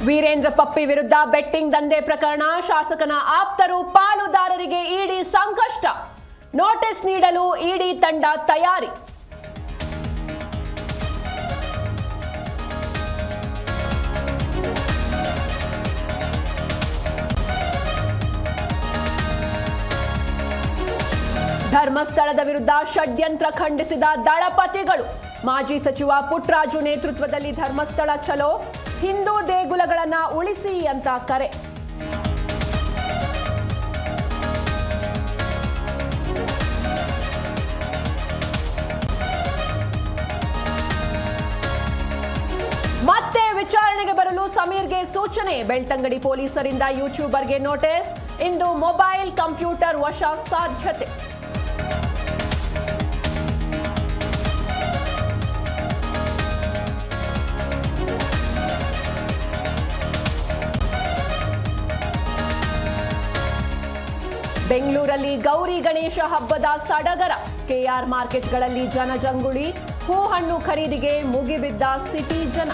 ವೀರೇಂದ್ರ ಪಪ್ಪಿ ವಿರುದ್ಧ ಬೆಟ್ಟಿಂಗ್ ದಂಧೆ ಪ್ರಕರಣ, ಶಾಸಕನ ಆಪ್ತರು ಪಾಲುದಾರರಿಗೆ ಇಡಿ ಸಂಕಷ್ಟ, ನೋಟಿಸ್ ನೀಡಲು ಇಡಿ ತಂಡ ತಯಾರಿ. ಧರ್ಮಸ್ಥಳದ ವಿರುದ್ಧ ಷಡ್ಯಂತ್ರ ಖಂಡಿಸಿದ ದಳಪತಿಗಳು, ಮಾಜಿ ಸಚಿವ ಪುಟ್ಟರಾಜು ನೇತೃತ್ವದಲ್ಲಿ ಧರ್ಮಸ್ಥಳ ಚಲೋ, ಹಿಂದೂ ದೇಗುಲಗಳನ್ನ ಉಳಿಸಿ ಅಂತ ಕರೆ. ಮತ್ತೆ ವಿಚಾರಣೆಗೆ ಬರಲು ಸಮೀರ್ಗೆ ಸೂಚನೆ, ಬೆಳ್ತಂಗಡಿ ಪೊಲೀಸರಿಂದ ಯೂಟ್ಯೂಬರ್ಗೆ ನೋಟಿಸ್, ಇಂದು ಮೊಬೈಲ್ ಕಂಪ್ಯೂಟರ್ ವಶ ಸಾಧ್ಯತೆ. ಬೆಂಗಳೂರಲ್ಲಿ ಗೌರಿ ಗಣೇಶ ಹಬ್ಬದ ಸಡಗರ, ಕೆಆರ್ ಮಾರ್ಕೆಟ್ಗಳಲ್ಲಿ ಜನಜಂಗುಳಿ, ಹೂಹಣ್ಣು ಖರೀದಿಗೆ ಮುಗಿಬಿದ್ದ ಸಿಟಿ ಜನ.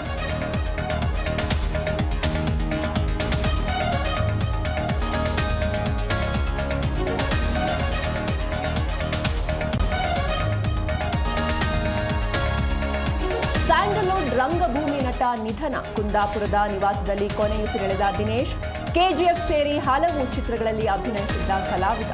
ಸ್ಯಾಂಡಲ್ವುಡ್ ರಂಗಭೂಮಿ ನಟ ನಿಧನ, ಕುಂದಾಪುರದ ನಿವಾಸದಲ್ಲಿ ಕೊನೆಯುಸಿರೆಳೆದ ದಿನೇಶ್. ಕೆಜಿಎಫ್ ಸೇರಿ ಹಲವು ಚಿತ್ರಗಳಲ್ಲಿ ಅಭಿನಯಿಸಿದ್ದ ಕಲಾವಿದ.